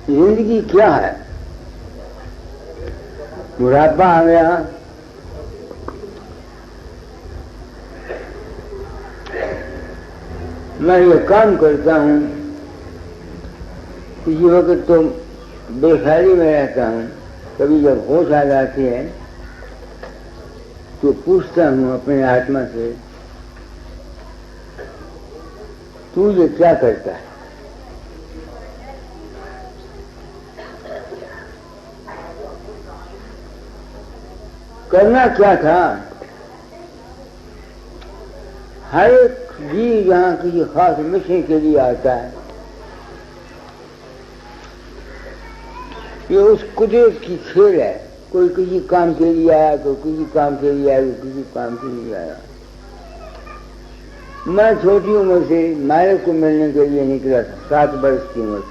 जिंदगी क्या है? बुढ़ापा आ गया, मैं ये काम करता हूँ, किसी वक्त तो बेख्याली में रहता हूँ, कभी जब होश आ जाती है तो पूछता हूँ अपने आत्मा से, तू ये क्या करता है? करना क्या था? हर एक जीव यहाँ किसी खास मिशन के लिए आता है। ये उस कुदरत की खेल है, कोई किसी काम के लिए आया, कोई किसी काम के लिए आया, कोई किसी काम के लिए आया। मैं छोटी उम्र से मालिक को मिलने के लिए निकला था, 7 वर्ष की उम्र।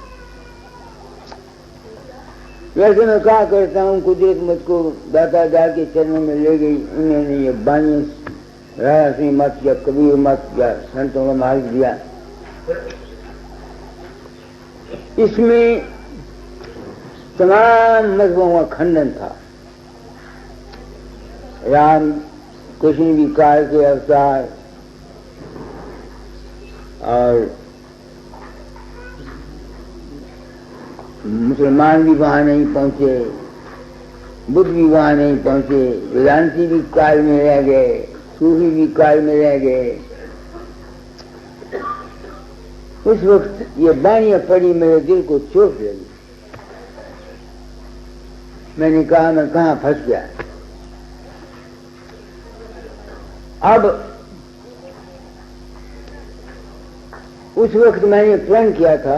वैसे मैं कहा करता हूँ, कुदरत मुझको दाता दादा के चरणों में ले गई। उन्होंने ये बानी राजा सिंह मत या कबीर मत या संतों का मार्ग दिया। इसमें तमाम मजहबों का खंडन था। राम कृष्ण भी काल के अवतार और मुसलमान भी वहां नहीं पहुंचे, बुद्ध भी वहां नहीं पहुंचे, वेदांती भी काल में रह गए, सूफी भी काल में रह गए। उस वक्त ये बानियां पड़ी, मेरे दिल को चोट लगी। मैंने कहा मैं कहाँ फंस गया। अब उस वक्त मैंने प्रण किया था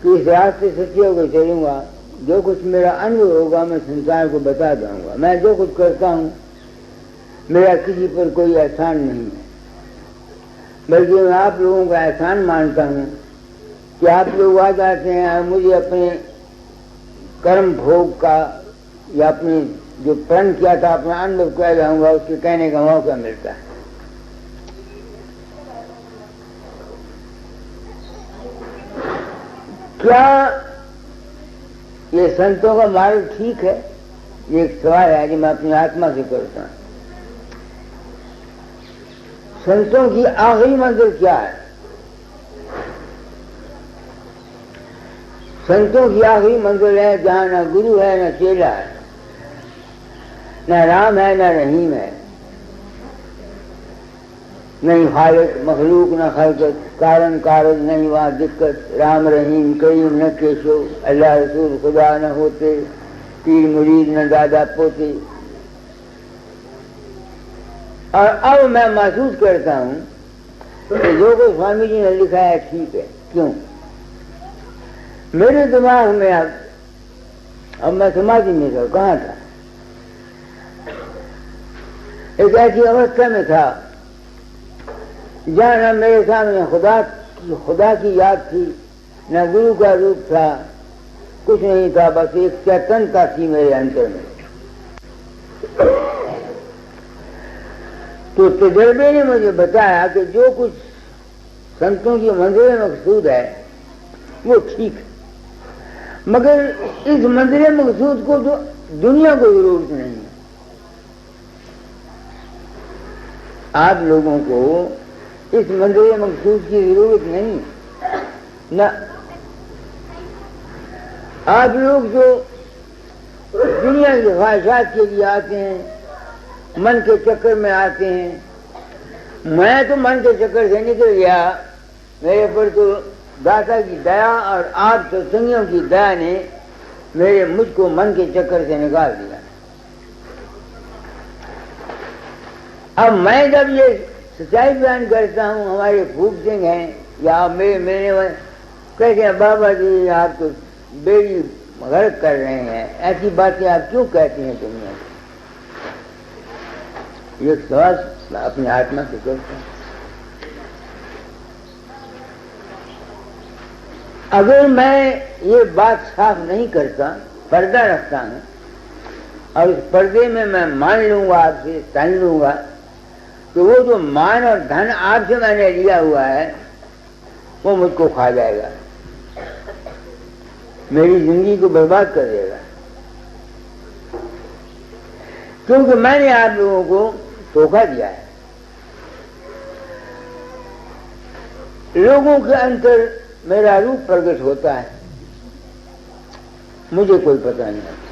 कि इस रास्ते सत्य को चलूंगा, जो कुछ मेरा अनुभव होगा मैं संसार को बता दूंगा। मैं जो कुछ करता हूँ मेरा किसी पर कोई एहसान नहीं है, बल्कि मैं आप लोगों का एहसान मानता हूँ कि आप लोग आ जाते हैं और मुझे अपने कर्म भोग का या अपने जो प्रण किया था अपना अनुभव कह जाऊंगा, उसके कहने का मौका मिलता है। क्या ये संतों का मार्ग ठीक है? ये एक सवाल है जो मैं अपनी आत्मा से करता हूँ। संतों की आखिरी मंजिल क्या है? संतों की आखिरी मंजिल है जहां न गुरु है, न चेला है, न राम है, न रहीम है, नहीं खालिक मखलूक, न खलकत, कारण कारज नहीं वहां दिक्कत। राम रहीम करीम न केशो, अल्लाह रसूल खुदा न होते, पीर मुरीद न दादा पोते। और अब मैं महसूस करता हूं कि जो कुछ स्वामी जी ने लिखा है ठीक है। क्यों? मेरे दिमाग में अब मैं समाधि में था, कहाँ था? एक ऐसी अवस्था में था जहाँ न मेरे सामने खुदा की याद थी, न गुरु का रूप था, कुछ नहीं था, बस एक चैतन्यता थी मेरे अंतर में। तो तजर्बे ने मुझे बताया कि जो कुछ संतों की मंजिल मकसूद है वो ठीक है, मगर इस मंजिल मकसूद को तो दुनिया को जरूरत नहीं है। आप लोगों को इस मंजिल मकसूद की जरूरत नहीं, न आप लोग जो दुनिया की ख्वाहिशात के लिए आते हैं, मन के चक्कर में आते हैं। मैं तो मन के चक्कर से निकल गया, मेरे पर तो दाता की दया और आप सत्संगियों की दया ने मुझको मन के चक्कर से निकाल दिया। अब मैं जब ये सच्चाई बयान करता हूँ, हमारे भूप सिंह हैं या मेरे कहते हैं बाबा जी आप तो बेड़ी गर्क कर रहे हैं, ऐसी बातें आप क्यों कहते हैं दुनिया को? ये सवाल मैं अपनी आत्मा से करता हूँ। अगर मैं ये बात साफ नहीं करता, पर्दा रखता हूँ और उस पर्दे में मैं मान लूंगा, आपसे तन लूंगा, तो वो जो मान और धन आपसे मैंने लिया हुआ है वो मुझको खा जाएगा। मेरी जिंदगी को बर्बाद कर देगा, क्योंकि मैंने आप लोगों को धोखा दिया है। लोगों के अंतर मेरा रूप प्रकट होता है, मुझे कोई पता नहीं आता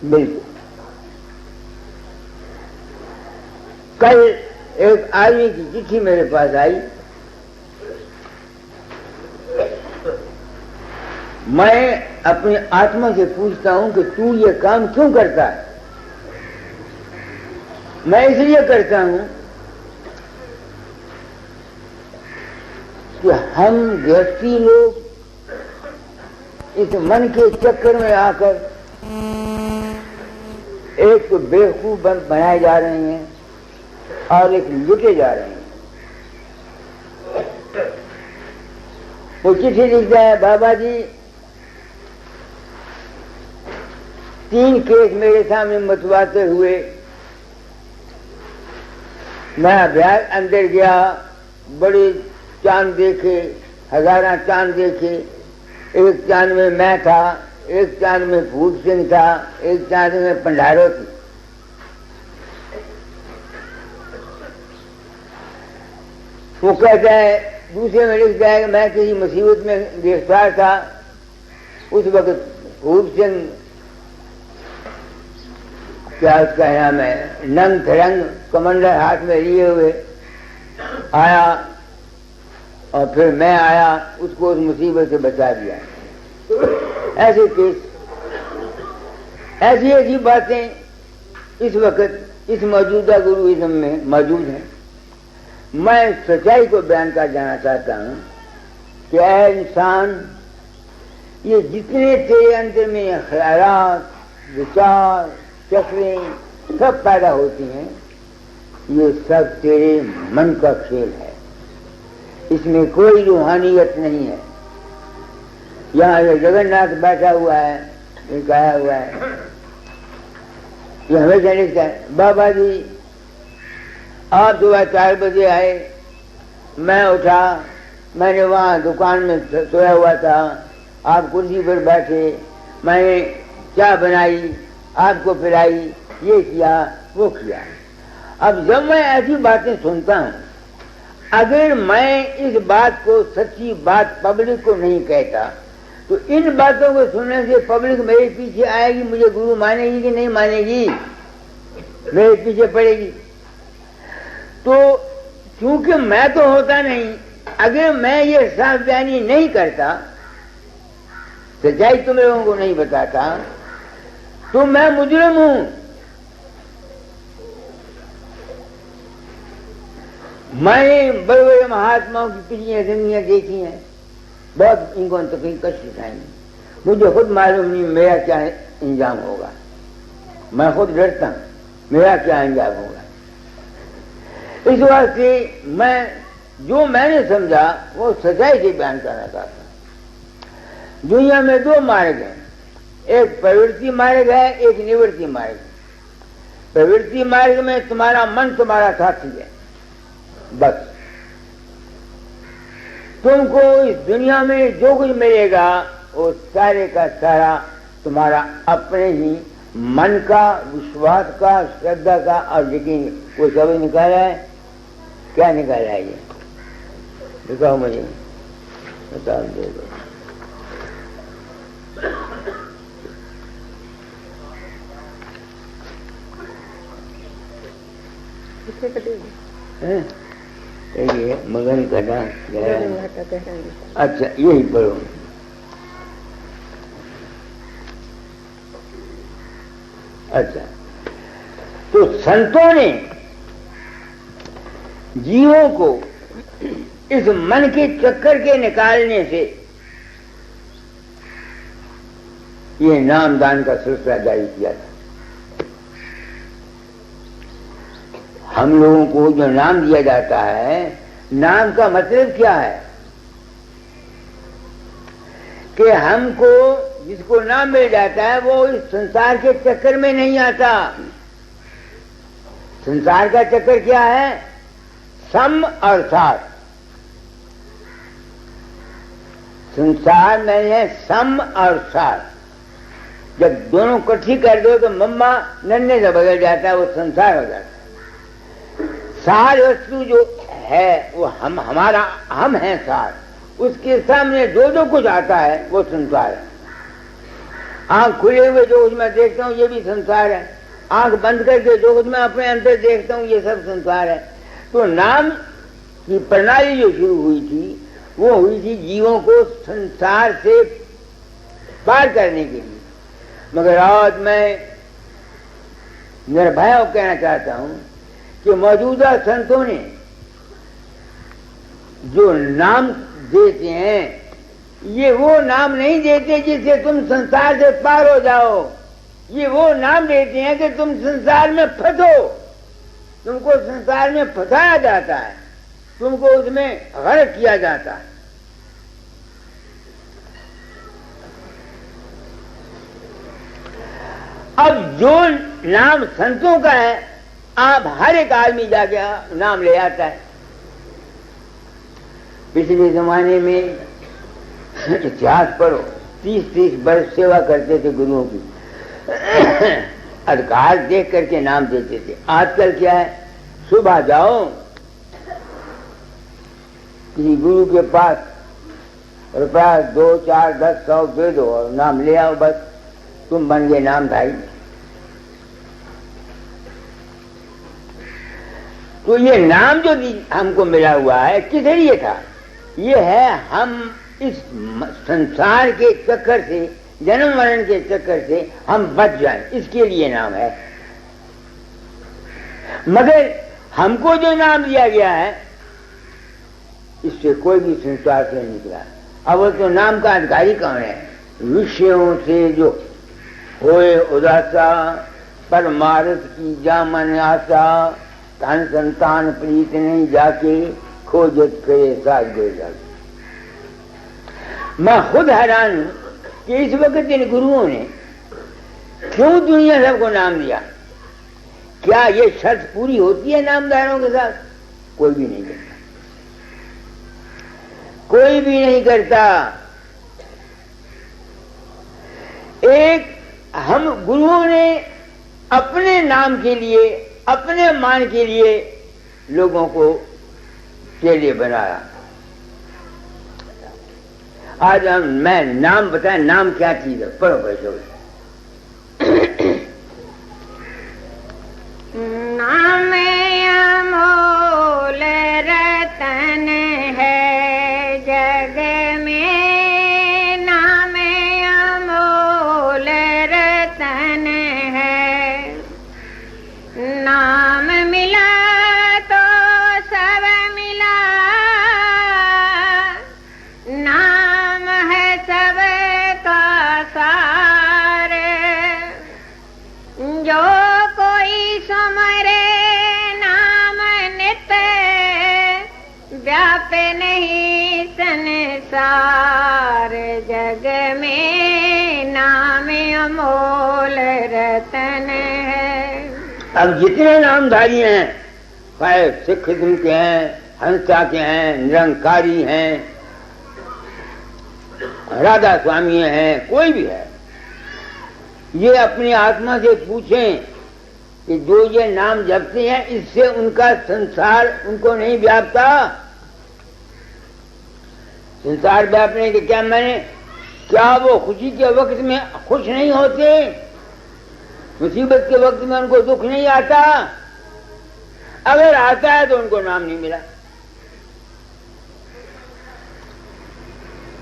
बिल्कुल। कल एक आदमी की चिट्ठी मेरे पास आई, मैं अपनी आत्मा से पूछता हूं कि तू ये काम क्यों करता है? मैं इसलिए करता हूं कि हम व्यक्ति लोग इस मन के चक्कर में आकर एक तो बेवकूफ बनाए जा रहे हैं और एक लुटे जा रहे हैं। वो चिट्ठी लिखता है, बाबा जी 3 केस मेरे सामने मतवाते हुए, मैं अभ्यास अंदर गया, बड़े चांद देखे, हजारा चांद देखे। एक चांद में मैं था, एक चांद में फूट सिंह था, एक चांद में पंडारो थी। वो कहता है, दूसरे में लिखता है कि मैं किसी मुसीबत में गिरफ्तार था। उस वक्त फूट सिंह, क्या उसका नाम है, नंग थरंग कमंडल हाथ में लिए हुए आया और फिर मैं आया, उसको उस मुसीबत से बचा दिया। ऐसे केस, ऐसी ऐसी बातें इस वक्त इस मौजूदा गुरुइज्म में मौजूद हैं। मैं सच्चाई को बयान कर जाना चाहता हूं कि ऐ इंसान, ये जितने तेरे अंदर में ख्यालात, विचार, चक्रें सब पैदा होती हैं, ये सब तेरे मन का खेल है, इसमें कोई रूहानियत नहीं है। यहाँ ये जगन्नाथ बैठा हुआ है, ये गाया हुआ है, ये हमेशा लिखता है, बाबा जी आप सुबह 4 बजे आए, मैं उठा, मैंने वहाँ दुकान में सोया हुआ था, आप कुर्सी पर बैठे, मैंने चाय बनाई, आपको पिलाई, ये किया वो किया। अब जब मैं ऐसी बातें सुनता हूँ, अगर मैं इस बात को, सच्ची बात पब्लिक को नहीं कहता, तो इन बातों को सुनने से पब्लिक मेरे पीछे आएगी, मुझे गुरु मानेगी कि नहीं मानेगी, मेरे पीछे पड़ेगी। तो क्योंकि मैं तो होता नहीं, अगर मैं ये साफ बयानी नहीं करता, सच्चाई तुम लोगों को नहीं बताता, तो मैं मुजरिम हूं। मैंने बड़े बड़े महात्माओं की पिछली जिंदगियां देखी हैं, बहुत इनको तकलीफ कष्ट उठाएंगे, मुझे खुद मालूम नहीं मेरा क्या इंजाम होगा, मैं खुद डरता हूं मेरा क्या इंजाम होगा। इस वास्ते मैं जो मैंने समझा वो सच्चाई से बयान करना चाहता हूं। दुनिया में 2 मार्ग हैं, एक प्रवृत्ति मार्ग है, एक निवृत्ति मार्ग। प्रवृत्ति मार्ग में तुम्हारा मन तुम्हारा साथी है, बस तुमको इस दुनिया में जो कुछ मिलेगा वो सारे का सारा तुम्हारा अपने ही मन का, विश्वास का, श्रद्धा का और यकीन। कोई सब निकाला है, क्या निकाला है? ये दिखाओ मुझे, बता दे दो। ये मगन कटा गया। अच्छा यही पढ़ो। अच्छा, तो संतों ने जीवों को इस मन के चक्कर के निकालने से ये नामदान का सिलसिला जारी किया था। हम लोगों को जो नाम दिया जाता है, नाम का मतलब क्या है? कि हमको जिसको नाम मिल जाता है वो इस संसार के चक्कर में नहीं आता। संसार का चक्कर क्या है? सम और साथ। संसार में है सम और सार। जब दोनों इकट्ठी कर दो तो मम्मा नन्हे से बदल जाता है, वो संसार हो जाता है। सार वस्तु जो है वो हमारा हम है सार, उसके सामने जो कुछ आता है वो संसार है। आंख खुले हुए जो कुछ मैं देखता हूँ ये भी संसार है, आंख बंद करके जो कुछ मैं अपने अंदर देखता हूँ ये सब संसार है। तो नाम की प्रणाली जो शुरू हुई थी वो हुई थी जीवों को संसार से पार करने के लिए। मगर आज मैं निर्भय कहना चाहता हूं कि मौजूदा संतों ने जो नाम देते हैं ये वो नाम नहीं देते जिससे तुम संसार से पार हो जाओ। ये वो नाम देते हैं कि तुम संसार में फंसो, तुमको संसार में फंसाया जाता है, तुमको उसमें गर्क किया जाता है। अब जो नाम संतों का है आप हर एक आदमी जाके नाम ले आता है। पिछले जमाने में इतिहास पढ़ो, 30-30 वर्ष सेवा करते थे गुरुओं की, अधिकार देख करके नाम देते थे। आजकल क्या है, सुबह जाओ किसी गुरु के पास, रुपया 2, 4, 10, 100 दे दो और नाम ले आओ, बस तुम बन गए नामधारी। तो ये नाम जो हमको मिला हुआ है किस लिए था? ये है हम इस संसार के चक्कर से, जन्म मरण के चक्कर से हम बच जाएं, इसके लिए नाम है। मगर हमको जो नाम दिया गया है इससे कोई भी संसार से नहीं निकला। अब वो तो नाम का अधिकारी कौन है? विषयों से जो होए उदासा, परमार्थ की जामन आशा, धन संतान प्रीत नहीं जाके, खोजत करे साथ गए जाके। मैं खुद हैरान हूं कि इस वक्त इन गुरुओं ने क्यों दुनिया सबको नाम दिया। क्या ये शर्त पूरी होती है नामदारों के साथ? कोई भी नहीं करता, कोई भी नहीं करता। एक हम गुरुओं ने अपने नाम के लिए, अपने मान के लिए लोगों को चेले बनाया। आज मैं नाम बताएं, नाम क्या चीज है? पढ़ो बैठो। नाम अमोल रतन है जग में, नाम अमोल रतन है। नाम मिला तो सब मिला, नाम है सबका सार। जो कोई सुमरे नाम नित, व्यापे नहीं संसार। जग में नाम अमोल रतन है। अब जितने नामधारी हैं, चाहे सिख धर्म के हैं, हंसा के हैं, निरंकारी हैं, राधा स्वामी हैं, कोई भी है, ये अपनी आत्मा से पूछें कि जो ये नाम जपते हैं इससे उनका संसार उनको नहीं व्यापता। संसार व्यापने के क्या मैंने, क्या वो खुशी के वक्त में खुश नहीं होते? मुसीबत के वक्त में उनको दुख नहीं आता? अगर आता है तो उनको नाम नहीं मिला।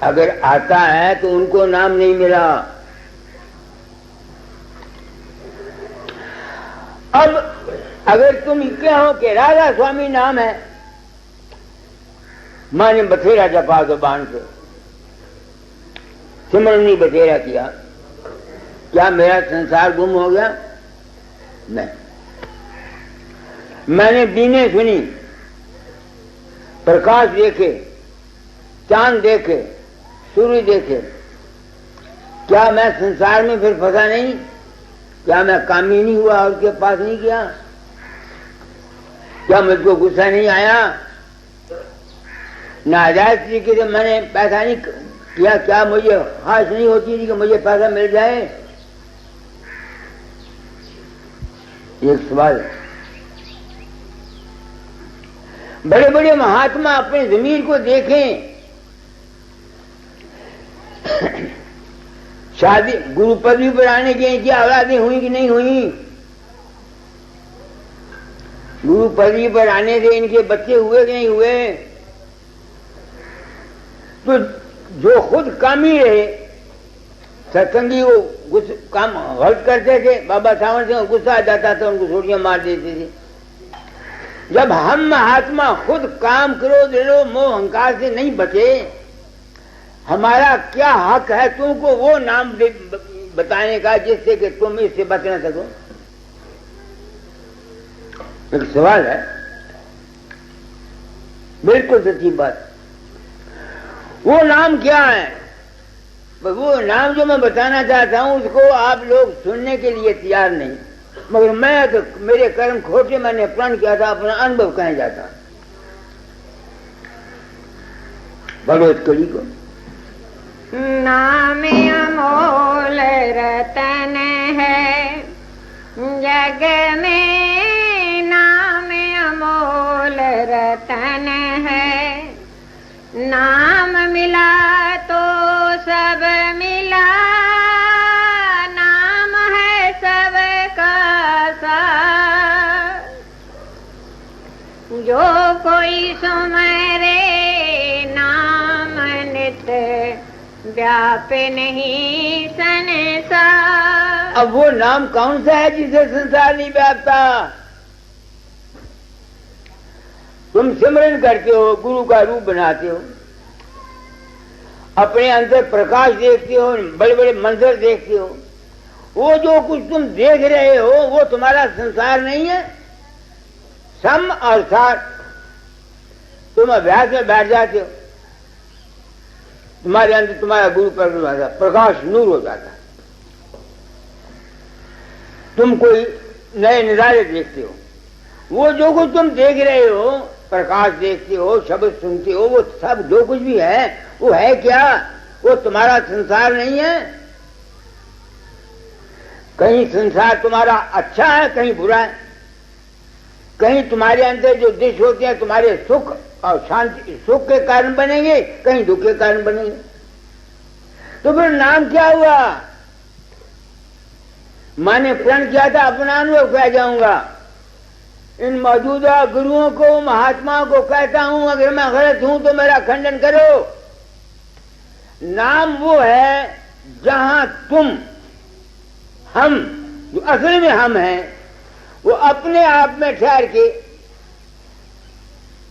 अगर आता है तो उनको नाम नहीं मिला। अब अगर तुम कहो कि राधा स्वामी नाम है, माने बथेरा जपा दो बाण से, सिमरन नहीं बथेरा किया, क्या मेरा संसार गुम हो गया? नहीं। मैंने बीने सुनी, प्रकाश देखे, चांद देखे, सूर्य देखे, क्या मैं संसार में फिर फंसा नहीं? क्या मैं कामी नहीं हुआ और उसके पास नहीं गया? क्या मुझको गुस्सा नहीं आया? नाजायज तरीके से मैंने पैसा नहीं या क्या मुझे ख्वाहिश नहीं होती थी कि मुझे पैसा मिल जाए? एक सवाल। बड़े बड़े महात्मा अपने जमीर को देखें, शादी गुरु पदवी पर आने के इनकी औलादें हुई कि नहीं हुई? गुरु पदवी पर आने से इनके बच्चे हुए कि नहीं हुए? तो जो खुद कामी रहे, सत्संगी वो काम गलत करते थे, बाबा सावंत सिंह गुस्सा आ जाता था, उनको छोटियां मार देते थे। जब हम महात्मा खुद काम क्रोध लो मोह अहंकार से नहीं बचे, हमारा क्या हक है तुमको वो नाम बताने का जिससे कि तुम इससे बच न सको? एक सवाल है, बिल्कुल सच्ची बात। वो नाम क्या है? वो नाम जो मैं बताना चाहता हूं उसको आप लोग सुनने के लिए तैयार नहीं, मगर मैं तो मेरे कर्म खोटे, मैंने प्रण किया था, अपना अनुभव कहे जाता भगवत कड़ी को। नाम अमोल रतन है जग में, नाम अमोल रतन है। नाम मिला तो सब मिला, नाम है सबका सार। जो कोई सुमरे नाम नित, व्याप नहीं संसार। अब वो नाम कौन सा है जिसे संसार नहीं व्यापता? तुम सिमरन करते हो, गुरु का रूप बनाते हो, अपने अंदर प्रकाश देखते हो, बड़े बड़े मंजर देखते हो, वो जो कुछ तुम देख रहे हो वो तुम्हारा संसार नहीं है। सम और सार तुम अभ्यास में बैठ जाते हो, तुम्हारे अंदर तुम्हारा गुरु प्रकट हो जाता, प्रकाश नूर हो जाता, तुम कोई नए नजारे देखते हो। वो जो कुछ तुम देख रहे हो, प्रकाश देखते हो, शब्द सुनते हो, वो सब जो कुछ भी है वो है क्या? वो तुम्हारा संसार नहीं है। कहीं संसार तुम्हारा अच्छा है, कहीं बुरा है। कहीं तुम्हारे अंदर जो दृश्य होते हैं तुम्हारे सुख और शांति, सुख के कारण बनेंगे, कहीं दुख के कारण बनेंगे। तो फिर नाम क्या हुआ? मैंने प्रण किया था अपना अनुभव कह जाऊंगा। इन मौजूदा गुरुओं को, महात्माओं को कहता हूं, अगर मैं गलत हूं तो मेरा खंडन करो। नाम वो है जहां तुम, हम जो असल में हम हैं, वो अपने आप में ठहर के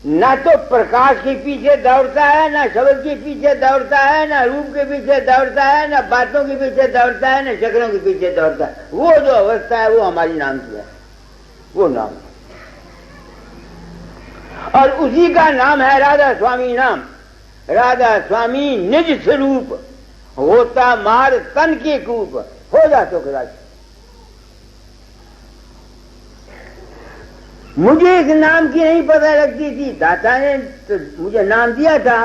ना तो प्रकाश के पीछे दौड़ता है, ना शब्द के पीछे दौड़ता है, ना रूप के पीछे दौड़ता है, ना बातों के पीछे दौड़ता है, ना शक्लों के पीछे दौड़ता है। वो जो अवस्था है वो हमारी नाम की है, वो नाम। और उसी का नाम है राधा स्वामी नाम। राधा स्वामी निज स्वरूप होता मार तन के कूप, हो जा तो राज। मुझे इस नाम की नहीं पता लगती थी, दाता ने तो मुझे नाम दिया था।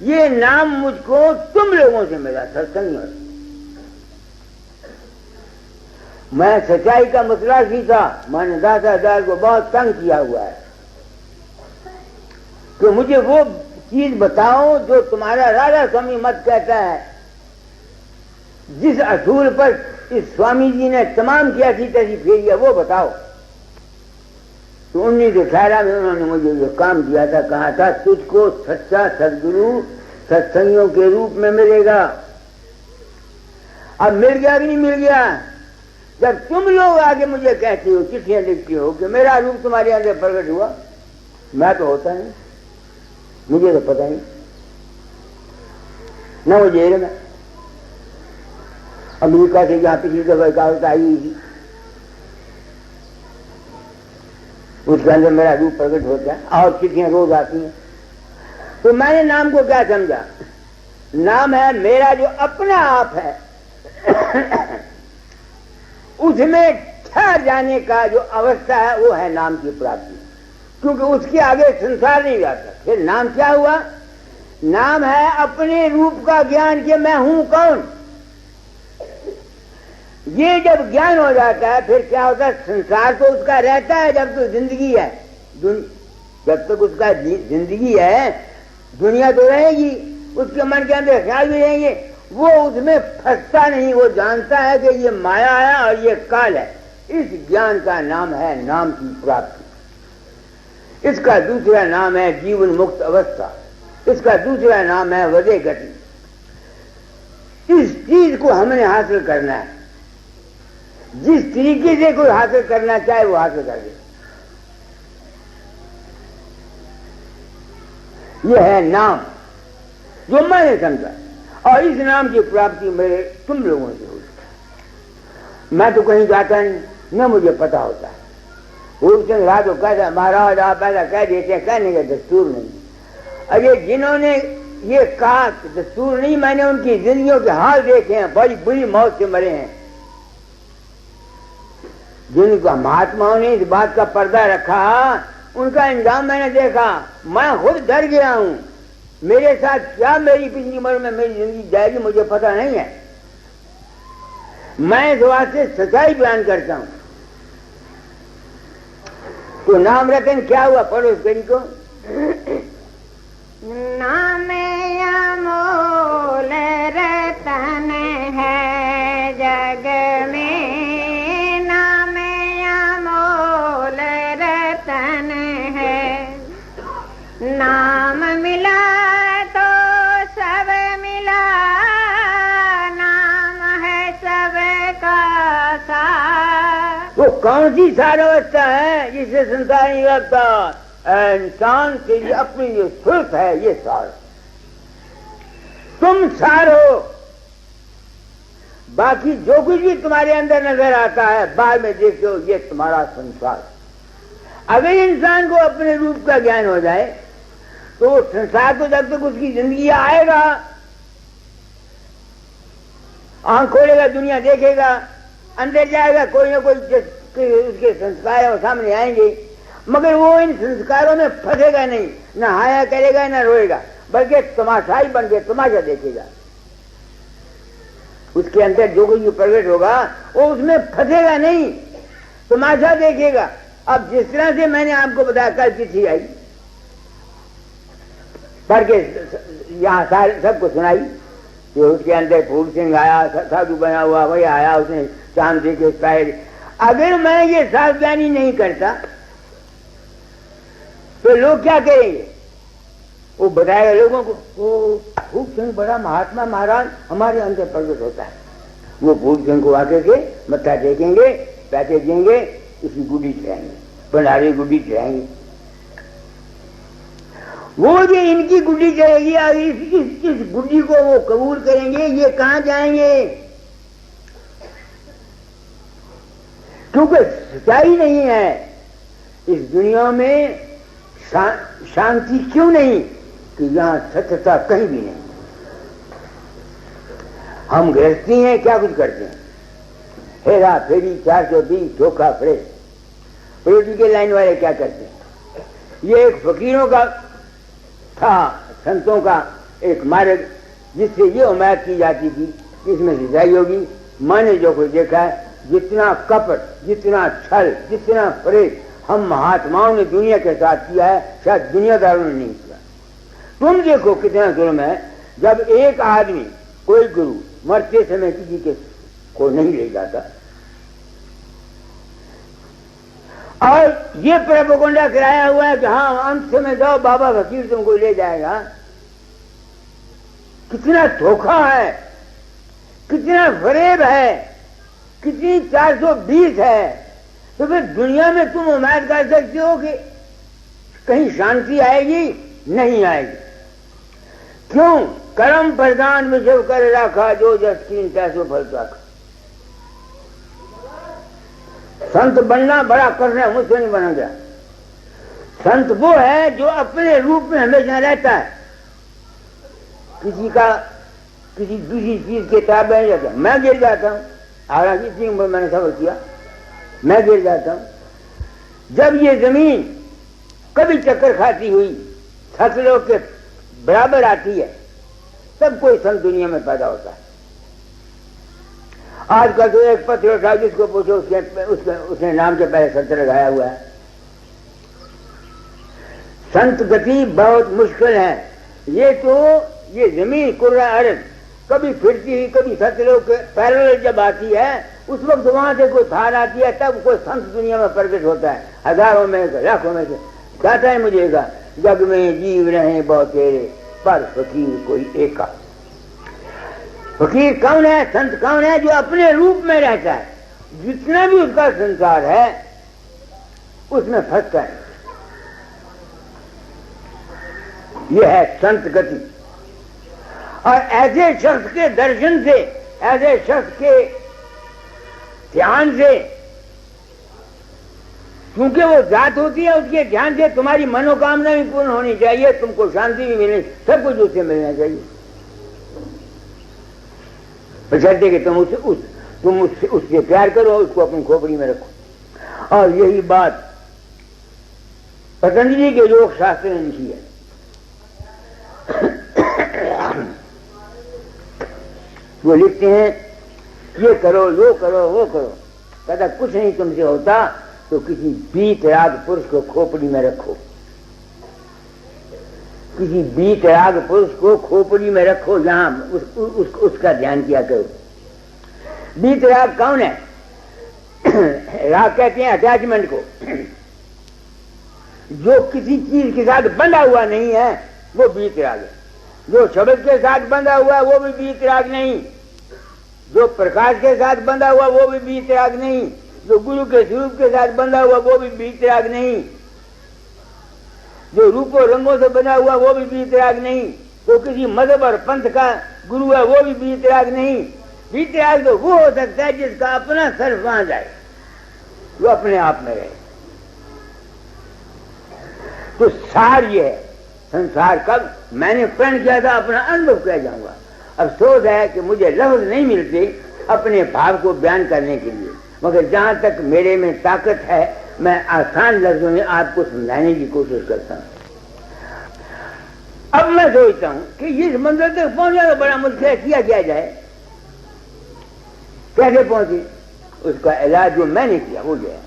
ये नाम मुझको तुम लोगों से मिला, सत्संगियों से। मैं सच्चाई का मसला सीखा, मैंने दातादार को बहुत तंग किया हुआ है कि मुझे वो चीज बताओ जो तुम्हारा राधा स्वामी मत कहता है, जिस असूल पर इस स्वामी जी ने तमाम किया थी तैसी फेरिया, वो बताओ। तो 1918 में उन्होंने मुझे ये काम दिया था, कहा था तुझको सच्चा सदगुरु सत्संगियों के रूप में मिलेगा। अब मिल गया कि नहीं मिल गया? जब तुम लोग आगे मुझे कहते हो, चिट्ठियां लिखते हो कि मेरा रूप तुम्हारे अंदर प्रकट हुआ, मैं तो होता नहीं, मुझे तो पता नहीं न। वो जेल में अमेरिका से जहां पिछली दफा एकावत आई हुई थी, उसके अंदर मेरा रूप प्रकट होता है और चिट्ठियां रोज आती हैं। तो मैंने नाम को क्या समझा? नाम है मेरा जो अपना आप है, उसमें ठहर जाने का जो अवस्था है वो है नाम की प्राप्ति, क्योंकि उसके आगे संसार नहीं जाता। फिर नाम क्या हुआ? नाम है अपने रूप का ज्ञान कि मैं हूं कौन। ये जब ज्ञान हो जाता है फिर क्या होता है, संसार तो उसका रहता है जब तक जिंदगी है, जब तक उसका जिंदगी है दुनिया तो रहेगी, उसके मन के अंदर ख्याल भी रहेंगे, वो उसमें फंसता नहीं, वो जानता है कि ये माया है और ये काल है। इस ज्ञान का नाम है नाम की प्राप्ति। इसका दूसरा नाम है जीवन मुक्त अवस्था, इसका दूसरा नाम है वदे गति। इस चीज को हमने हासिल करना है, जिस तरीके से कोई हासिल करना चाहे वो हासिल कर दे। यह है नाम जो मैंने समझा, और इस नाम की प्राप्ति मेरे तुम लोगों से हुई। मैं तो कहीं जाता नहीं, न मुझे पता होता है। भूलचंद राज को कहता महाराज आप ऐसा कह देते हैं, कहने का दस्तूर नहीं। अरे जिन्होंने ये कहा दस्तूर नहीं, मैंने उनकी जिंदगियों के हाल देखे हैं, बड़ी बुरी मौत से मरे हैं। जिनका महात्माओं ने इस बात का पर्दा रखा उनका इंजाम मैंने देखा, मैं खुद डर गया हूं। मेरे साथ क्या मेरी पिछली उम्र में मेरी जिंदगी जाएगी मुझे पता नहीं है। मैं इस बात से सच्चाई बयान करता हूं। तो नाम रतन क्या हुआ, पढ़ो इस कड़ी को। नाम अमोल रतन है जग में, नाम अमोल रतन है। नाम मिला तो सब मिला, नाम है सबका सार। वो कौन सी सार अवस्था है जिससे संसार नहीं लगता? इंसान से ये अपनी ये सुरत है, ये सार। तुम सार हो, बाकी जो कुछ भी तुम्हारे अंदर नजर आता है बाद में देखते हो ये तुम्हारा संसार। अगर इंसान को अपने रूप का ज्ञान हो जाए तो संसार को जब तक उसकी जिंदगी आएगा, आंख खोलेगा दुनिया देखेगा, अंदर जाएगा कोई ना कोई उसके संस्कार सामने आएंगे, मगर वो इन संस्कारों में फंसेगा नहीं, न हाया करेगा न रोएगा, बल्कि तमाशाई बन के तमाशा देखेगा। उसके अंदर जो कुछ प्रकट होगा वो उसमें फंसेगा नहीं, तमाशा देखेगा। अब जिस तरह से मैंने आपको बताया कल चिट्ठी आई पढ़ के यहाँ सबको सुनाई कि उसके अंदर फूल सिंह आया, साधु बना हुआ वही आया, उसने चांद दे के शायद। अगर मैं ये सावधानी नहीं करता तो लोग क्या करेंगे? वो बताएगा लोगों को वो फूल सिंह बड़ा महात्मा महाराज हमारे अंदर प्रकट होता है। वो फूल सिंह को आके के मत्था टेकेंगे, पैसे देंगे, इसकी गुड्डी चढ़ाएंगे, भंडारी गुड्डी चढ़ाएंगे। वो जो इनकी गुड्डी चढ़ेगी और इस गुड्डी को वो कबूल करेंगे, ये कहां जाएंगे? क्योंकि सच्चाई नहीं है इस दुनिया में। शांति क्यों नहीं कि यहां सत्यता कहीं भी नहीं। हम गृहस्थी हैं, क्या कुछ करते हैं, हेरा फेरी 420 धोखा फ्रेश। पॉलिटिकल लाइन वाले क्या करते हैं? ये एक फकीरों का था, संतों का एक मार्ग जिससे ये उम्मीद की जाती थी कि इसमें सच्चाई होगी। मैंने जो कुछ देखा है, जितना कपट, जितना छल, जितना फरेब हम महात्माओं ने दुनिया के साथ किया है शायद दुनियादारों ने नहीं किया। तुम देखो कितना जुल्म है जब एक आदमी, कोई गुरु मरते समय किसी के को नहीं ले जाता और ये प्रोपेगेंडा कराया हुआ है कि हाँ अंत में जाओ बाबा फकीर तुमको ले जाएगा। कितना धोखा है, कितना फरेब है, कितनी 420 है। तो फिर दुनिया में तुम उम्मीद कर सकते हो कि कहीं शांति आएगी? नहीं आएगी। क्यों? कर्म प्रधान विषय कर रखा जो जस कीन तैसो फल रखा। संत बनना बड़ा करना है, मुझसे नहीं बना गया। संत वो है जो अपने रूप में हमेशा रहता है, किसी दूसरी चीज के ताबे नहीं रहता। मैं गिर जाता हूं, हालांकि इतनी उम्र मैंने सफर किया, मैं गिर जाता हूं। जब ये जमीन कभी चक्कर खाती हुई सतलों के बराबर आती है, तब कोई संत दुनिया में पैदा होता है। आजकल तो एक पत्र उठा, जिसको पूछो उसने नाम के पहले संत लगाया हुआ है। संत गति बहुत मुश्किल है। ये जमीन कुर्रा अर्ज कभी फिरती हुई, कभी सतलोक पैरेलल जब आती है, उस वक्त वहां से कोई थार आती है, तब कोई संत दुनिया में प्रकट होता है। हजारों में, लाखों में से कहता है मुझेगा, जग में जीव रहे बहुत तेरे, पर फकीर कोई एका। फकीर कौन है? संत कौन है? जो अपने रूप में रहता है, जितना भी उसका संसार है उसमें फंसता है। यह है संत गति। और ऐसे शख्स के दर्शन से, ऐसे शख्स के ध्यान से, क्योंकि वो जात होती है, उसके ध्यान से तुम्हारी मनोकामना भी पूर्ण होनी चाहिए, तुमको शांति भी मिले, सब कुछ उससे मिलना चाहिए। बशर्ते कि तुम उससे प्यार करो, उसको अपनी खोपड़ी में रखो। और यही बात पतंजलि के योग शास्त्र ने लिखी है। वो लिखते हैं, ये करो, यो करो, वो करो, कहता कुछ नहीं तुमसे होता तो किसी बीतराग पुरुष को खोपड़ी में रखो, किसी बीतराग पुरुष को खोपड़ी में रखो, जहां उसका ध्यान किया करो। बीतराग कौन है? राग कहते हैं अटैचमेंट को। जो किसी चीज के साथ बंधा हुआ नहीं है वो बीतराग है। जो शब्द के साथ बंधा हुआ है वो भी बीतराग नहीं, जो प्रकाश के साथ बंधा हुआ वो भी बीतराग नहीं, जो गुरु के स्वरूप के साथ बंधा हुआ वो भी बीतराग नहीं, जो रूप और रंगों से बना हुआ वो भी बीतराग नहीं, जो किसी मजहब और पंथ का गुरु है वो भी बीतराग नहीं। बीतराग तो वो हो सकता है जिसका अपना सर्फ वहां जाए, वो अपने आप में रहे। तो सार ये है संसार। कब मैंने प्रण किया था, अपना अनुभव किया जाऊंगा। अफसोस है कि मुझे लफ्ज नहीं मिलते अपने भाव को बयान करने के लिए, मगर जहां तक मेरे में ताकत है मैं आसान लफ्जों में आपको समझाने की कोशिश करता हूं। अब मैं सोचता हूं कि इस मंदिर तक पहुंचना तो बड़ा मुश्किल है, किया क्या जाए, कैसे पहुंचे? उसका इलाज जो मैंने किया वो है,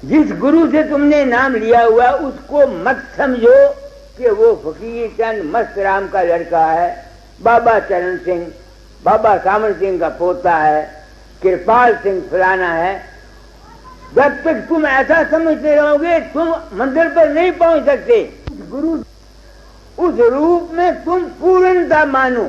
जिस गुरु से तुमने नाम लिया हुआ उसको मत समझो कि वो फकीर चंद मस्त राम का लड़का है, बाबा चरण सिंह, बाबा सामन सिंह का पोता है, कृपाल सिंह फलाना है। जब तक तुम ऐसा समझते रहोगे तुम मंदिर पर नहीं पहुंच सकते। गुरु उस रूप में तुम पूर्णता मानो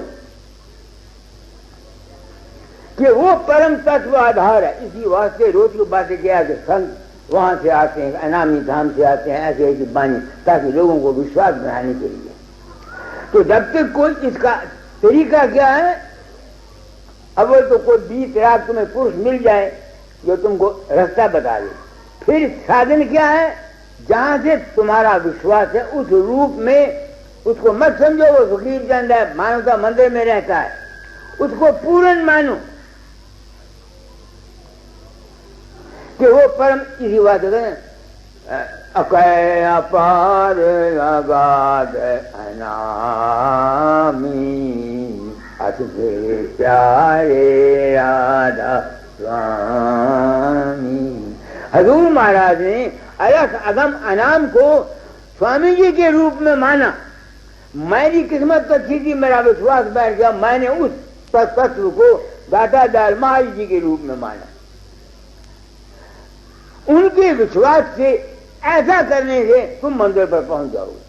कि वो परम तत्व आधार है। इसी वास्ते रोज की बातें किया कि संत वहां से आते हैं, अनामी धाम से आते हैं, ऐसे ऐसी बानी, ताकि लोगों को विश्वास बढ़ाने के लिए। तो जब तक कोई इसका तरीका क्या है, अव्वल तो कोई बीतराग तुम्हें पुरुष मिल जाए जो तुमको रास्ता बता दे। फिर साधन क्या है? जहां से तुम्हारा विश्वास है उस रूप में उसको मत समझो वो फकीर चंद है, मानवता मंदिर में रहता है, उसको पूर्ण मानो कि वो परम। इसी बात है अकय अपार अगाध अनामी अति प्यारे राधा स्वामी। हजूर महाराज ने अलग अगम अनाम को स्वामी जी के रूप में माना। मेरी किस्मत तो अच्छी थी, मेरा विश्वास बैठ गया, मैंने उस तत्व को दाता दयाल महाराज जी के रूप में माना। उनके विश्वास से ऐसा करने से तुम मंदिर पर पहुंच जाओगे।